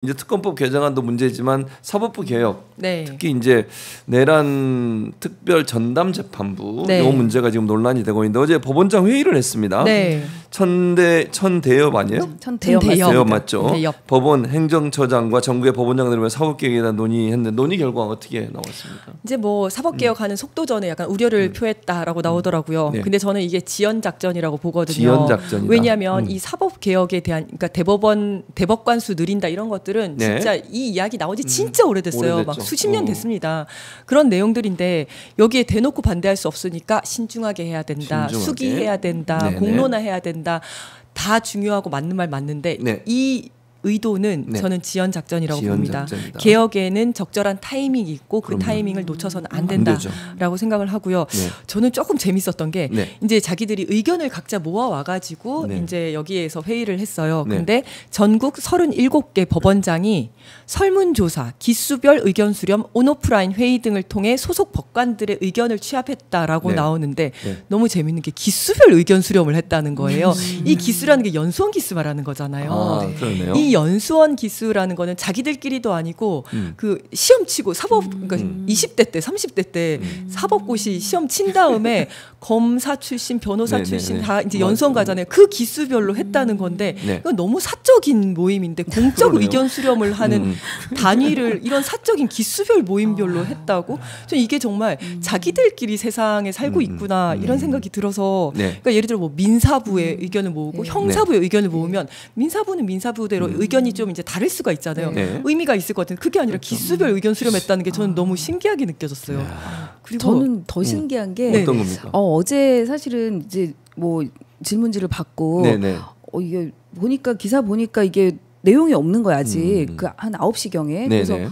이제 특검법 개정안도 문제지만 사법부 개혁, 네. 특히 이제 내란 특별 전담 재판부 네. 이 문제가 지금 논란이 되고 있는데 어제 법원장 회의를 했습니다. 네. 천대엽 아니에요? 천대엽 맞죠? 대엽. 법원 행정처장과 정부의 법원장들과 사법개혁에 대한 논의했는데 논의 결과가 어떻게 나왔습니까? 이제 뭐 사법개혁하는 속도전에 약간 우려를 표했다라고 나오더라고요. 네. 근데 저는 이게 지연작전이라고 보거든요. 지연작전이다. 왜냐하면 이 사법개혁에 대한 그러니까 대법관 수 늘린다 이런 것들은 네. 진짜 이 이야기 나오지 진짜 오래됐어요. 오래됐죠. 막 수십 년 됐습니다. 그런 내용들인데 여기에 대놓고 반대할 수 없으니까 신중하게 해야 된다. 신중하게. 수기해야 된다. 네네. 공론화해야 된다. 다 중요하고 맞는 말 맞는데 네. 이 의도는 네. 저는 지연작전이라고 봅니다. 지연작전이다. 개혁에는 적절한 타이밍이 있고 그 그럼요. 타이밍을 놓쳐서는 안 되죠. 된다라고 생각을 하고요. 네. 저는 조금 재밌었던 게 네. 이제 자기들이 의견을 각자 모아 와가지고 네. 이제 여기에서 회의를 했어요. 네. 근데 전국 37개 법원장이 설문조사, 기수별 의견 수렴, 온오프라인 회의 등을 통해 소속 법관들의 의견을 취합했다라고 네. 나오는데 네. 너무 재밌는 게 기수별 의견 수렴을 했다는 거예요. 이 기수라는 게 연수원 기수 말하는 거잖아요. 아, 그러네요. 이 연수원 기수라는 거는 자기들끼리도 아니고 그 시험 치고 그러니까 20대 때 30대 때 사법고시 시험 친 다음에 검사 출신, 변호사 네네네. 출신 다 이제 맞아요. 연수원 가잖아요. 그 기수별로 했다는 건데 네. 이건 너무 사적인 모임인데 공적 그러네요. 의견 수렴을 하는 단위를 이런 사적인 기수별 모임별로 했다고? 저 이게 정말 자기들끼리 세상에 살고 있구나 이런 생각이 들어서 네. 그러니까 예를 들어 뭐 민사부의 의견을 모으고 형사부의 의견을 모으면 민사부는 민사부대로 의견이 좀 이제 다를 수가 있잖아요. 네. 의미가 있을 것 같은데 그게 아니라 기수별 의견 수렴했다는 게 저는 너무 신기하게 느껴졌어요. 그리고 저는 더 신기한 게 네. 어떤 겁니까? 어제 사실은 이제 뭐 질문지를 받고 네네. 이게 보니까 기사 보니까 이게 내용이 없는 거야 아직 그 한 9시경에 그래서 네네.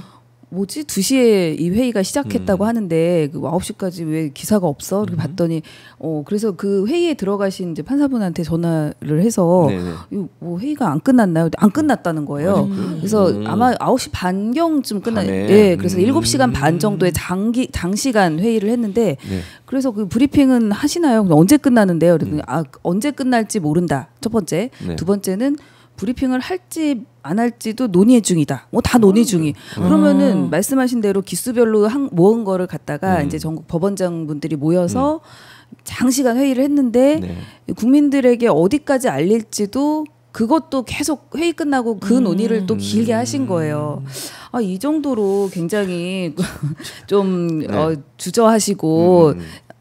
뭐지 2시에 이 회의가 시작했다고 하는데 그 9시까지 왜 기사가 없어? 이렇게 봤더니 그래서 그 회의에 들어가신 이제 판사분한테 전화를 해서 네네. 이거 뭐 회의가 안 끝났나요? 안 끝났다는 거예요. 그래서 아마 9시 반경쯤 밤에. 예, 그래서 7시간 반 정도의 장시간 회의를 했는데 네. 그래서 그 브리핑은 하시나요? 언제 끝나는데요? 그랬더니 언제 끝날지 모른다. 첫 번째. 네. 두 번째는 브리핑을 할지 안 할지도 논의 중이다. 뭐 다 논의 중이. 그러면은 말씀하신 대로 기수별로 모은 거를 갖다가 이제 전국 법원장 분들이 모여서 장시간 회의를 했는데 네. 국민들에게 어디까지 알릴지도 그것도 계속 회의 끝나고 그 논의를 또 길게 하신 거예요. 이 정도로 굉장히 좀 주저하시고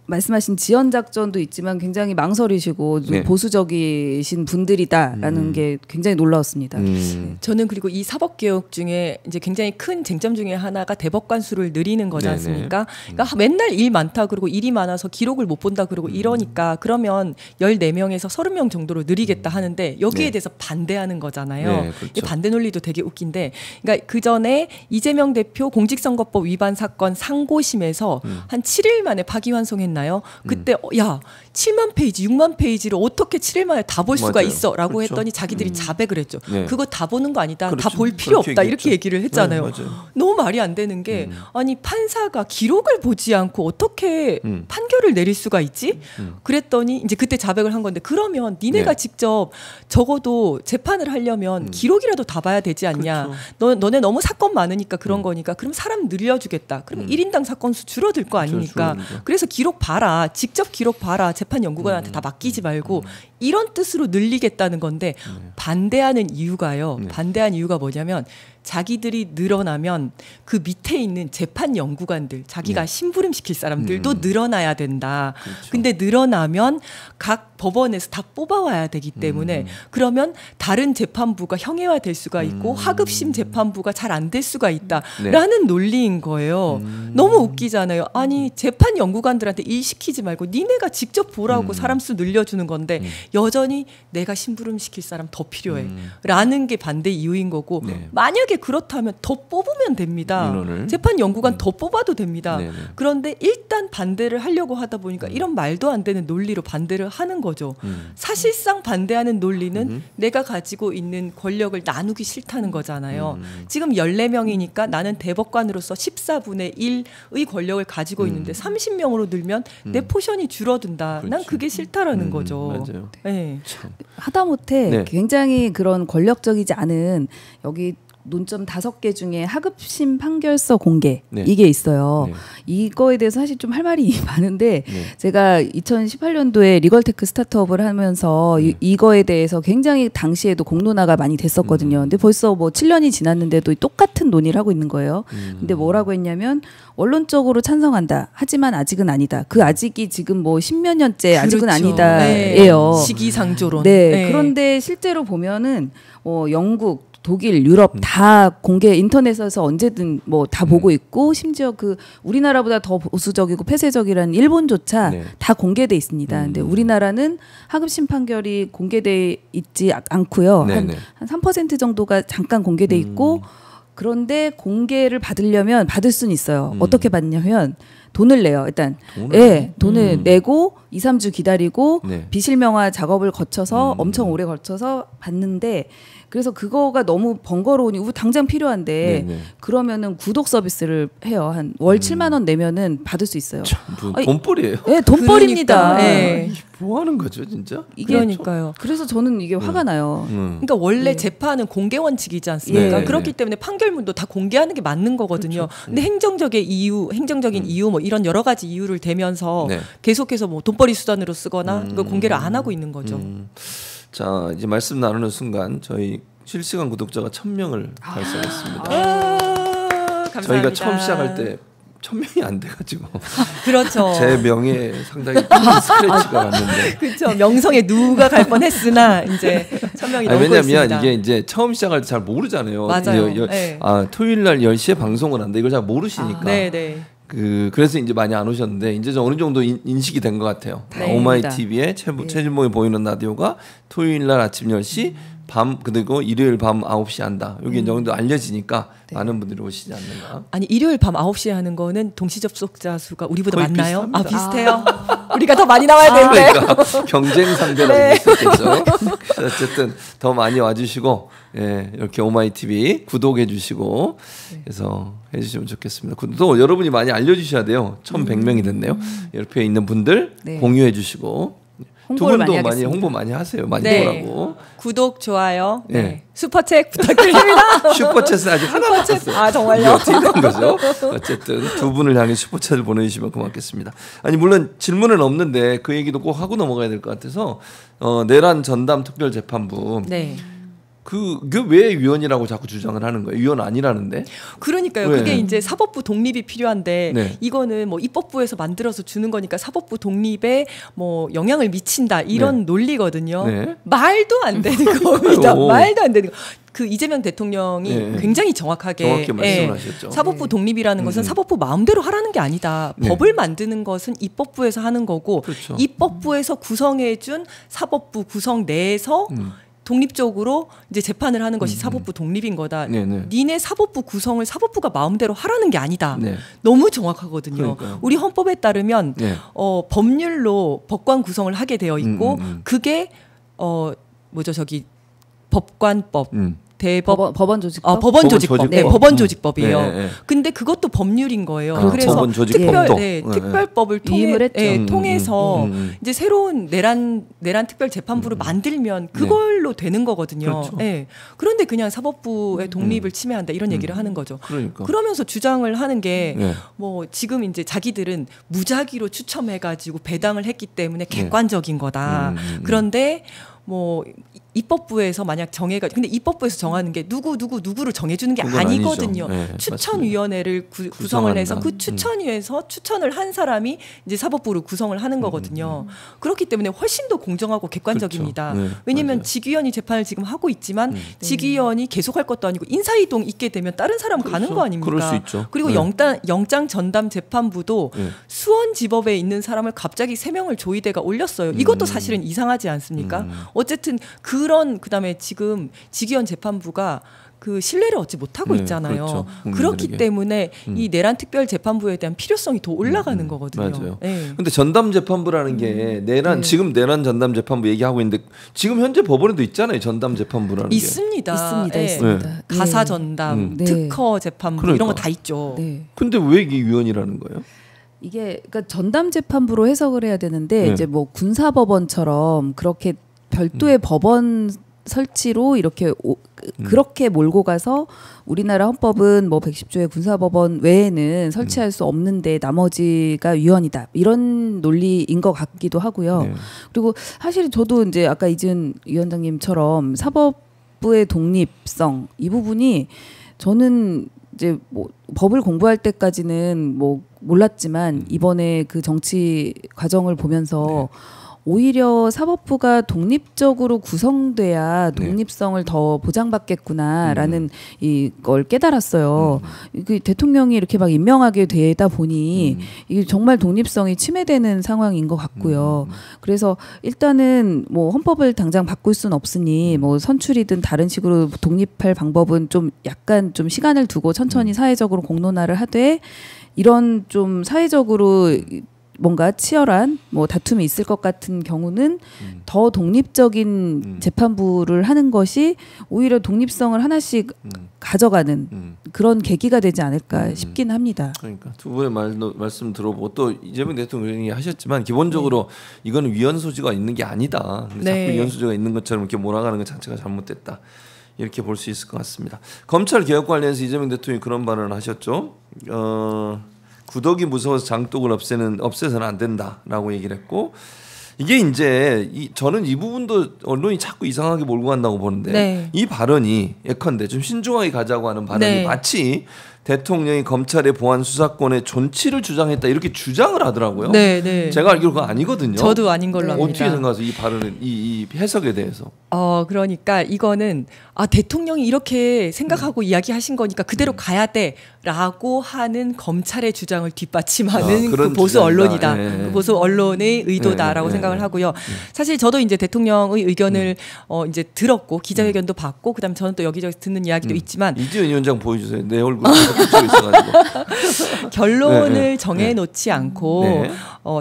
말씀하신 지연 작전도 있지만 굉장히 망설이시고 좀 네. 보수적이신 분들이다라는 게 굉장히 놀라웠습니다. 저는 그리고 이 사법개혁 중에 이제 굉장히 큰 쟁점 중에 하나가 대법관 수를 늘리는 거지 네네. 않습니까? 그러니까 맨날 일 많다 그러고 일이 많아서 기록을 못 본다 그러고 이러니까 그러면 14명에서 30명 정도로 늘리겠다 하는데 여기에 네. 대해서 반대하는 거잖아요. 네, 그렇죠. 이 반대 논리도 되게 웃긴데 그러니까 그 전에 이재명 대표 공직선거법 위반 사건 상고심에서 한 7일 만에 파기환송했나요? 그때 야 7만 페이지, 6만 페이지를 어떻게 7일 만에 다 볼 수가 맞아요. 있어?라고 그렇죠. 했더니 자기들이 자백을 했죠. 네. 그거 다 보는 거 아니다. 그렇죠. 다 볼 필요 그렇게 없다. 얘기했죠. 이렇게 얘기를 했잖아요. 네, 맞아요. 너무 말이 안 되는 게 아니 판사가 기록을 보지 않고 어떻게 판결을 내릴 수가 있지? 그랬더니 이제 그때 자백을 한 건데 그러면 니네가 네. 직접 적어도 재판을 하려면 기록이라도 다 봐야 되지 않냐? 너네 너무 사건 많으니까 그런 거니까 그럼 사람 늘려주겠다. 그럼 1인당 사건 수 줄어들 거 아닙니까? 줄어들죠. 그래서 기록 봐라. 직접 기록 봐라. 재판 연구관한테 다 맡기지 말고 이런 뜻으로 늘리겠다는 건데 반대하는 이유가요. 반대한 이유가 뭐냐면 자기들이 늘어나면 그 밑에 있는 재판 연구관들 자기가 심부름시킬 사람들도 늘어나야 된다. 근데 늘어나면 각 법원에서 다 뽑아와야 되기 때문에 그러면 다른 재판부가 형해화될 수가 있고 하급심 재판부가 잘 안 될 수가 있다라는 논리인 거예요. 너무 웃기잖아요. 아니 재판 연구관들한테 일 시키지 말고 니네가 직접 보라고 사람 수 늘려주는 건데 여전히 내가 심부름시킬 사람 더 필요해 라는 게 반대 이유인 거고 네. 만약에 그렇다면 더 뽑으면 됩니다. 인원을. 재판 연구관 더 뽑아도 됩니다. 네네. 그런데 일단 반대를 하려고 하다 보니까 이런 말도 안 되는 논리로 반대를 하는 거죠. 사실상 반대하는 논리는 내가 가지고 있는 권력을 나누기 싫다는 거잖아요. 지금 14명이니까 나는 대법관으로서 14분의 1의 권력을 가지고 있는데 30명으로 늘면 내 포션이 줄어든다. 난 그렇지. 그게 싫다라는 거죠. 맞아요. 네. 하다못해 네. 굉장히 그런 권력적이지 않은 여기 논점 5개 중에 하급심 판결서 공개 네. 이게 있어요. 네. 이거에 대해서 사실 좀 할 말이 많은데 네. 제가 2018년도에 리걸테크 스타트업을 하면서 이거에 대해서 굉장히 당시에도 공론화가 많이 됐었거든요. 근데 벌써 뭐 7년이 지났는데도 똑같은 논의를 하고 있는 거예요. 근데 뭐라고 했냐면 원론적으로 찬성한다. 하지만 아직은 아니다. 그 아직이 지금 뭐 10몇 년째 아직은 그렇죠. 아니다예요. 네. 시기상조론. 네. 네. 그런데 실제로 보면은 영국, 독일, 유럽 다 공개 인터넷에서 언제든 뭐 다 보고 있고 심지어 그 우리나라보다 더 보수적이고 폐쇄적이라는 일본조차 네. 다 공개돼 있습니다. 근데 우리나라는 하급심 판결이 공개돼 있지 않고요. 한 3% 정도가 잠깐 공개돼 있고 그런데 공개를 받으려면 받을 수는 있어요. 어떻게 받냐면 돈을 내요. 일단 돈을 내고 2, 3주 기다리고 비실명화 작업을 거쳐서 엄청 오래 거쳐서 받는데 그래서 그거가 너무 번거로우니 당장 필요한데 그러면은 구독 서비스를 해요. 한 월 7만 원 내면은 받을 수 있어요. 돈벌이에요? 네, 돈벌입니다. 네. 뭐 하는 거죠, 진짜? 그러니까요. 그래서 저는 이게 화가 나요. 그러니까 원래 재판은 공개 원칙이지 않습니까? 네. 그렇기 때문에 판결문도 다 공개하는 게 맞는 거거든요. 그렇죠. 근데 행정적인 이유 뭐 이런 여러 가지 이유를 대면서 계속해서 뭐 돈벌이 수단으로 쓰거나 그걸 공개를 안 하고 있는 거죠. 자, 이제 말씀 나누는 순간 저희 실시간 구독자가 1000명을 달성했습니다. 감사합니다. 저희가 처음 시작할 때 1000명이 안 돼가지고 그렇죠. 제 명예에 상당히 큰 스크래치가 갔는데 그렇죠. 명성에 누가 갈 뻔했으나 이제 1000명이 넘고 왜냐면 있습니다. 이게 이제 처음 시작할 때 잘 모르잖아요. 맞아요. 토요일 날 10시에 방송을 한다. 이걸 잘 모르시니까. 네. 그래서 이제 많이 안 오셨는데 이제 좀 어느 정도 인식이 된 것 같아요. 오마이 TV의 최진봉이 보이는 라디오가 토요일 날 아침 10시 밤 그리고 일요일 밤 9시 한다. 여기 정도 알려지니까 많은 분들이 오시지 않는가. 아니 일요일 밤 9시에 하는 거는 동시 접속자 수가 우리보다 많나요? 비슷합니다. 비슷해요. 우리가 더 많이 나와야 되는데. 그러니까 경쟁 상대라고 했었겠죠. 어쨌든 더 많이 와주시고 이렇게 오마이 TV 구독해 주시고 그래서 해주시면 좋겠습니다. 또 여러분이 많이 알려주셔야 돼요. 1,100명이 됐네요. 옆에 있는 분들 공유해 주시고 두 분도 많이 홍보 많이 하세요. 많이 보라고. 구독, 좋아요, 슈퍼챗 부탁드립니다. 슈퍼챗은 아직 하나도 안 왔어요. 아 정말요? 어떻게 된 거죠? 어쨌든 두 분을 향해 슈퍼챗을 보내주시면 고맙겠습니다. 아니 물론 질문은 없는데 그 얘기도 꼭 하고 넘어가야 될 것 같아서 내란 전담 특별재판부. 그게 왜 위원이라고 자꾸 주장을 하는 거예요? 위원 아니라는데? 그러니까요. 그게 이제 사법부 독립이 필요한데 이거는 뭐 입법부에서 만들어서 주는 거니까 사법부 독립에 뭐 영향을 미친다 이런 논리거든요. 말도 안 되는 겁니다. 말도 안 되는 거. 그 이재명 대통령이 굉장히 정확히 말씀하셨죠. 사법부 독립이라는 것은 사법부 마음대로 하라는 게 아니다. 법을 만드는 것은 입법부에서 하는 거고 입법부에서 구성해준 사법부 구성 내에서 독립적으로 이제 재판을 하는 것이 사법부 독립인 거다. 니네 사법부 구성을 사법부가 마음대로 하라는 게 아니다. 너무 정확하고 우리 헌법에 따르면 법률로 법관 구성을 하게 되어 있고 그게 법관법. 법원조직법. 법원조직법. 법원조직법이에요. 근데 그것도 법률인 거예요. 그래서 특별법을 통해서 이제 새로운 내란 특별재판부를 만들면 그걸로 되는 거거든요. 그런데 그냥 사법부의 독립을 침해한다 이런 얘기를 하는 거죠. 그러면서 주장을 하는 게 뭐 지금 이제 자기들은 무작위로 추첨해가지고 배당을 했기 때문에 객관적인 거다. 그런데 뭐 입법부에서 만약 근데 입법부에서 정하는 게 누구를 정해주는 게 아니거든요. 추천위원회를 구성을 해서 그 추천위에서 추천을 한 사람이 이제 사법부를 구성을 하는 거거든요. 그렇기 때문에 훨씬 더 공정하고 객관적입니다. 왜냐하면 직위원이 재판을 지금 하고 있지만 직위원이 계속할 것도 아니고 인사이동 있게 되면 다른 사람 가는 거 아닙니까? 그럴 수 있죠. 그리고 영장 전담 재판부도 수원지법에 있는 사람을 갑자기 3명을 조의대가 올렸어요. 이것도 사실은 이상하지 않습니까? 어쨌든 그다음에 지금 직위원 재판부가 그 신뢰를 얻지 못하고 있잖아요. 그렇기 때문에 이 내란 특별 재판부에 대한 필요성이 더 올라가는 거거든요. 맞아요. 근데 전담 재판부라는 게 지금 내란 전담 재판부 얘기하고 있는데 지금 현재 법원에도 있잖아요. 전담 재판부라는 게. 있습니다. 가사 전담, 특허 재판부 이런 거 다 있죠. 근데 왜 이게 위원이라는 거예요? 이게 그러니까 전담 재판부로 해석을 해야 되는데 이제 뭐 군사법원처럼 그렇게 별도의 법원 설치로 이렇게 그렇게 몰고 가서 우리나라 헌법은 뭐 110조의 군사법원 외에는 설치할 수 없는데 나머지가 위헌이다 이런 논리인 것 같기도 하고요. 네. 그리고 사실 저도 이제 아까 이지은 위원장님처럼 사법부의 독립성 이 부분이 저는 이제 뭐 법을 공부할 때까지는 뭐 몰랐지만 이번에 그 정치 과정을 보면서 오히려 사법부가 독립적으로 구성돼야 독립성을 더 보장받겠구나라는 이걸 깨달았어요. 그 대통령이 이렇게 막 임명하게 되다 보니 이게 정말 독립성이 침해되는 상황인 것 같고요. 그래서 일단은 뭐 헌법을 당장 바꿀 수는 없으니 뭐 선출이든 다른 식으로 독립할 방법은 좀 약간 좀 시간을 두고 천천히 사회적으로 공론화를 하되 이런 좀 사회적으로 뭔가 치열한 뭐 다툼이 있을 것 같은 경우는 더 독립적인 재판부를 하는 것이 오히려 독립성을 하나씩 가져가는 그런 계기가 되지 않을까 싶긴 합니다. 그러니까 두 분의 말씀 들어보고 또 이재명 대통령이 하셨지만 기본적으로 이거는 위헌 소지가 있는 게 아니다. 자꾸 위헌 소지가 있는 것처럼 이렇게 몰아가는 것 자체가 잘못됐다. 이렇게 볼 수 있을 것 같습니다. 검찰 개혁 관련해서 이재명 대통령이 그런 발언을 하셨죠. 구독이 무서워서 장독을 없애서는 안 된다라고 얘기를 했고 이게 이제 저는 이 부분도 언론이 자꾸 이상하게 몰고 간다고 보는데 이 발언이 예컨대 좀 신중하게 가자고 하는 발언이 마치 대통령이 검찰의 보안 수사권의 존치를 주장했다 이렇게 주장을 하더라고요. 제가 알기로 그거 아니거든요. 저도 아닌 걸로 압니다. 어떻게 생각하세요? 이 발언은 이 해석에 대해서? 그러니까 이거는 대통령이 이렇게 생각하고 이야기하신 거니까 그대로 가야 돼라고 하는 검찰의 주장을 뒷받침하는 그 보수 언론이다. 그 보수 언론의 의도다라고 생각을 하고요. 사실 저도 이제 대통령의 의견을 이제 들었고 기자회견도 받고 그다음 저는 또 여기저기 듣는 이야기도 있지만 이지은 위원장 보여주세요. 내 얼굴 결론을 정해놓지 않고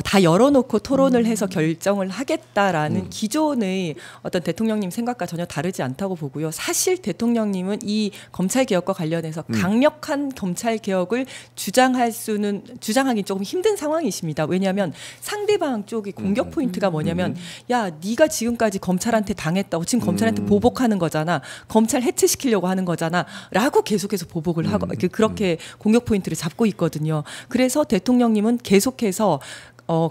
다 열어놓고 토론을 해서 결정을 하겠다라는 기존의 어떤 대통령님 생각과 전혀 다르지 않다고 보고요. 사실 대통령님은 이 검찰개혁과 관련해서 강력한 검찰개혁을 주장하기 조금 힘든 상황이십니다. 왜냐하면 상대방 쪽이 공격 포인트가 뭐냐면 야 네가 지금까지 검찰한테 당했다고 지금 검찰한테 보복하는 거잖아. 검찰 해체시키려고 하는 거잖아. 라고 계속해서 보복을 하고 그렇게 공격 포인트를 잡고 있거든요. 그래서 대통령님은 계속해서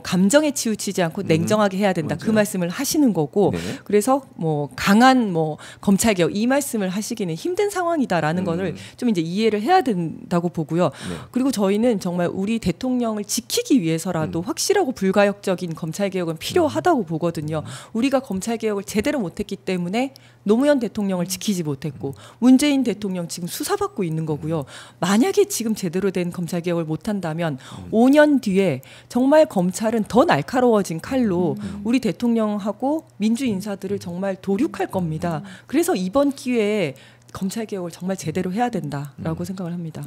감정에 치우치지 않고 냉정하게 해야 된다. 그 말씀을 하시는 거고 그래서 뭐 강한 뭐 검찰개혁 이 말씀을 하시기는 힘든 상황이다라는 거를 좀 이제 이해를 해야 된다고 보고요. 그리고 저희는 정말 우리 대통령을 지키기 위해서라도 확실하고 불가역적인 검찰개혁은 필요하다고 보거든요. 우리가 검찰개혁을 제대로 못했기 때문에 노무현 대통령을 지키지 못했고 문재인 대통령 지금 수사받고 있는 거고요. 만약에 지금 제대로 된 검찰개혁을 못한다면 5년 뒤에 정말 검찰은 더 날카로워진 칼로 우리 대통령하고 민주인사들을 정말 도륙할 겁니다. 그래서 이번 기회에 검찰개혁을 정말 제대로 해야 된다라고 생각을 합니다.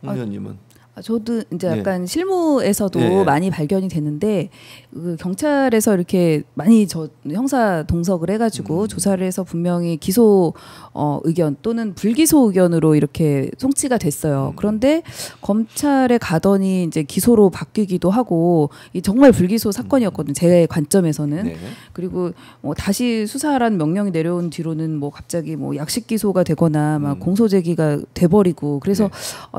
홍 의원님은? 저도 이제 약간 실무에서도 많이 발견이 됐는데 그 경찰에서 이렇게 많이 형사 동석을 해가지고 조사를 해서 분명히 기소 의견 또는 불기소 의견으로 이렇게 송치가 됐어요. 그런데 검찰에 가더니 이제 기소로 바뀌기도 하고 정말 불기소 사건이었거든요. 제 관점에서는. 그리고 다시 수사하라는 명령이 내려온 뒤로는 뭐 갑자기 뭐 약식 기소가 되거나 막 공소 제기가 돼버리고 그래서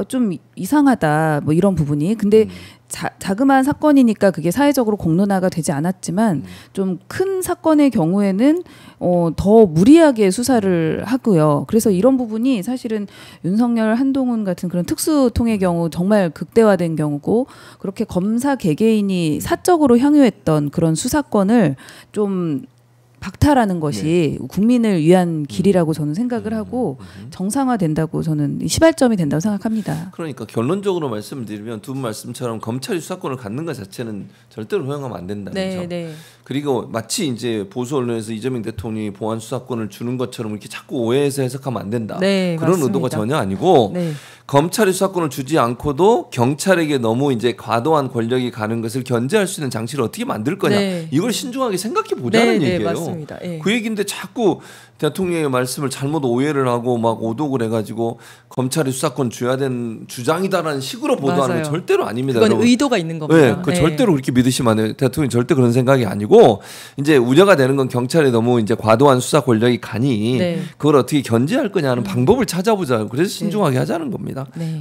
좀 이상하다. 뭐 이런 부분이 근데 자그마한 사건이니까 그게 사회적으로 공론화가 되지 않았지만 좀 큰 사건의 경우에는 더 무리하게 수사를 하고요. 그래서 이런 부분이 사실은 윤석열, 한동훈 같은 그런 특수통의 경우 정말 극대화된 경우고 그렇게 검사 개개인이 사적으로 향유했던 그런 수사권을 좀 박탈하는 것이 국민을 위한 길이라고 저는 생각을 하고 정상화된다고 저는 시발점이 된다고 생각합니다. 그러니까 결론적으로 말씀을 드리면 두 분 말씀처럼 검찰이 수사권을 갖는 것 자체는 절대로 허용하면 안 된다는 점. 그리고 마치 이제 보수 언론에서 이재명 대통령이 보안 수사권을 주는 것처럼 이렇게 자꾸 오해해서 해석하면 안 된다. 그런 맞습니다. 의도가 전혀 아니고 검찰이 수사권을 주지 않고도 경찰에게 너무 이제 과도한 권력이 가는 것을 견제할 수 있는 장치를 어떻게 만들 거냐. 이걸 신중하게 생각해 보자는 얘기예요. 맞습니다. 그 얘기인데 자꾸 대통령의 말씀을 잘못 오해를 하고 막 오독을 해가지고 검찰이 수사권 줘야 되는 주장이다라는 식으로 보도하는 건 절대로 아닙니다. 그건 의도가 있는 겁니다. 네, 그 절대로 그렇게 믿으시면 안 돼요. 대통령이 절대 그런 생각이 아니고 이제 우려가 되는 건 경찰이 너무 이제 과도한 수사 권력이 가니 그걸 어떻게 견제할 거냐 하는 방법을 찾아보자. 그래서 신중하게 하자는 겁니다. 네.